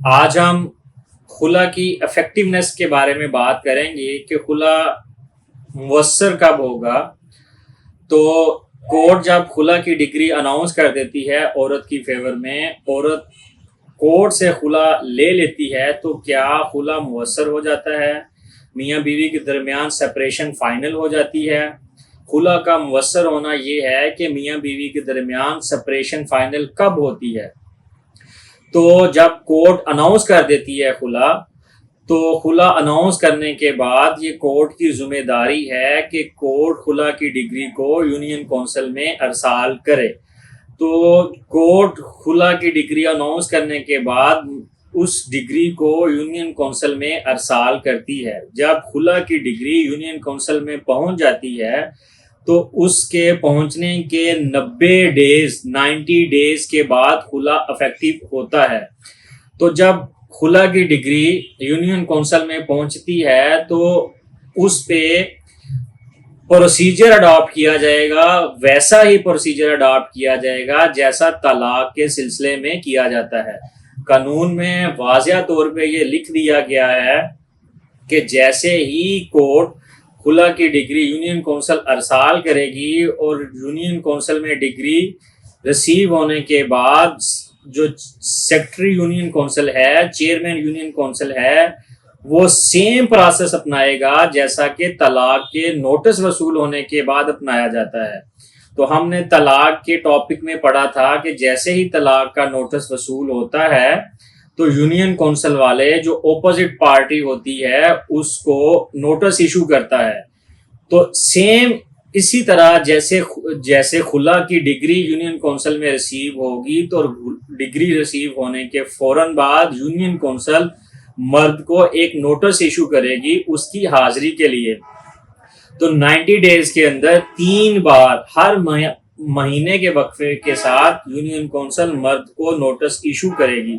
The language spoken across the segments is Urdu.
آج ہم خلا کی افیکٹونیس کے بارے میں بات کریں گے کہ خلا مؤثر کب ہوگا۔ تو کورٹ جب خلا کی ڈگری اناؤنس کر دیتی ہے عورت کی فیور میں، عورت کورٹ سے خلا لے لیتی ہے، تو کیا خلا مؤثر ہو جاتا ہے؟ میاں بیوی کے درمیان سپریشن فائنل ہو جاتی ہے؟ خلا کا مؤثر ہونا یہ ہے کہ میاں بیوی کے درمیان سپریشن فائنل کب ہوتی ہے۔ تو جب کورٹ اناؤنس کر دیتی ہے خلا، تو خلا اناؤنس کرنے کے بعد یہ کورٹ کی ذمہ داری ہے کہ کورٹ خلا کی ڈگری کو یونین کونسل میں ارسال کرے۔ تو کورٹ خلا کی ڈگری اناؤنس کرنے کے بعد اس ڈگری کو یونین کونسل میں ارسال کرتی ہے۔ جب خلا کی ڈگری یونین کونسل میں پہنچ جاتی ہے تو اس کے پہنچنے کے 90 ڈیز کے بعد خلا افیکٹو ہوتا ہے۔ تو جب خلا کی ڈگری یونین کونسل میں پہنچتی ہے تو اس پہ پروسیجر اڈاپٹ کیا جائے گا، ویسا ہی پروسیجر اڈاپٹ کیا جائے گا جیسا طلاق کے سلسلے میں کیا جاتا ہے۔ قانون میں واضح طور پہ یہ لکھ دیا گیا ہے کہ جیسے ہی کورٹ خلا کی ڈگری یونین کونسل ارسال کرے گی اور یونین کونسل میں ڈگری ریسیو ہونے کے بعد جو سیکرٹری یونین کونسل ہے، چیئرمین یونین کونسل ہے، وہ سیم پروسیس اپنائے گا جیسا کہ طلاق کے نوٹس وصول ہونے کے بعد اپنایا جاتا ہے۔ تو ہم نے طلاق کے ٹاپک میں پڑھا تھا کہ جیسے ہی طلاق کا نوٹس وصول ہوتا ہے تو یونین کونسل والے جو اپوزٹ پارٹی ہوتی ہے اس کو نوٹس ایشو کرتا ہے۔ تو سیم اسی طرح جیسے خلا کی ڈگری یونین کونسل میں ریسیو ہوگی تو ڈگری ریسیو ہونے کے فوراً بعد یونین کونسل مرد کو ایک نوٹس ایشو کرے گی اس کی حاضری کے لیے۔ تو 90 ڈیز کے اندر 3 بار ہر مہینے کے وقفے کے ساتھ یونین کونسل مرد کو نوٹس ایشو کرے گی۔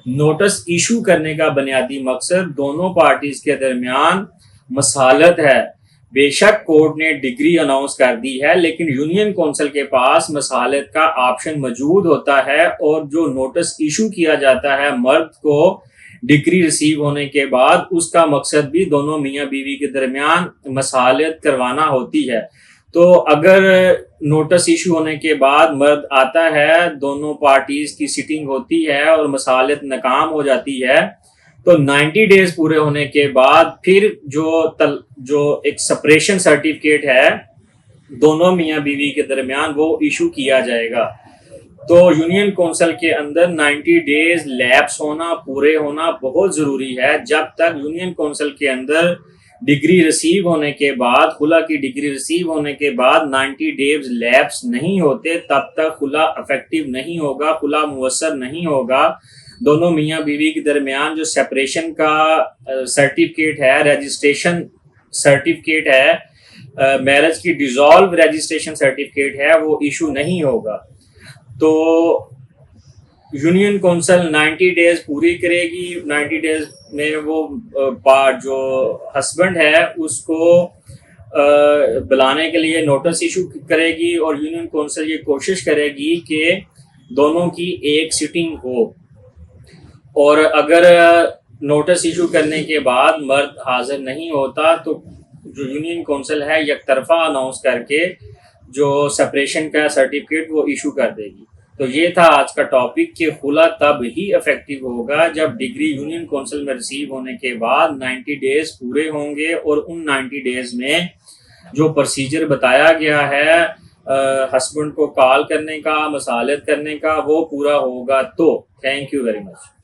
نوٹس ایشو کرنے کا بنیادی مقصد دونوں پارٹیز کے درمیان مصالحت ہے۔ بے شک کورٹ نے ڈگری اناؤنس کر دی ہے، لیکن یونین کونسل کے پاس مصالحت کا آپشن موجود ہوتا ہے، اور جو نوٹس ایشو کیا جاتا ہے مرد کو ڈگری ریسیو ہونے کے بعد، اس کا مقصد بھی دونوں میاں بیوی کے درمیان مصالحت کروانا ہوتی ہے۔ تو اگر نوٹس ایشو ہونے کے بعد مرد آتا ہے، دونوں پارٹیز کی سیٹنگ ہوتی ہے اور مصالحت ناکام ہو جاتی ہے، تو 90 ڈیز پورے ہونے کے بعد پھر جو ایک سپریشن سرٹیفکیٹ ہے دونوں میاں بیوی کے درمیان وہ ایشو کیا جائے گا۔ تو یونین کونسل کے اندر 90 ڈیز لیپس ہونا، پورے ہونا بہت ضروری ہے۔ جب تک یونین کونسل کے اندر ڈگری ریسیو ہونے کے بعد، خلا کی ڈگری ریسیو ہونے کے بعد 90 ڈیز لیپس نہیں ہوتے، تب تک خلا افیکٹو نہیں ہوگا، خلا مؤثر نہیں ہوگا۔ دونوں میاں بیوی کے درمیان جو سپریشن کا سرٹیفکیٹ ہے، رجسٹریشن سرٹیفکیٹ ہے، میرج کی ڈیزالو رجسٹریشن سرٹیفکیٹ ہے، وہ ایشو نہیں ہوگا۔ تو یونین کونسل 90 ڈیز پوری کرے گی۔ 90 ڈیز میں وہ جو ہسبینڈ ہے اس کو بلانے کے لیے نوٹس ایشو کرے گی، اور یونین کونسل یہ کوشش کرے گی کہ دونوں کی ایک سیٹنگ ہو، اور اگر نوٹس ایشو کرنے کے بعد مرد حاضر نہیں ہوتا تو جو یونین کونسل ہے یک طرفہ اناؤنس کر کے جو سپریشن کا سرٹیفکیٹ وہ ایشو کر دے گی۔ تو یہ تھا آج کا ٹاپک کہ خلا تب ہی افیکٹو ہوگا جب ڈگری یونین کونسل میں ریسیو ہونے کے بعد 90 ڈیز پورے ہوں گے، اور ان 90 ڈیز میں جو پروسیجر بتایا گیا ہے ہسبینڈ کو کال کرنے کا، مصالحت کرنے کا، وہ پورا ہوگا۔ تو تھینک یو ویری مچ۔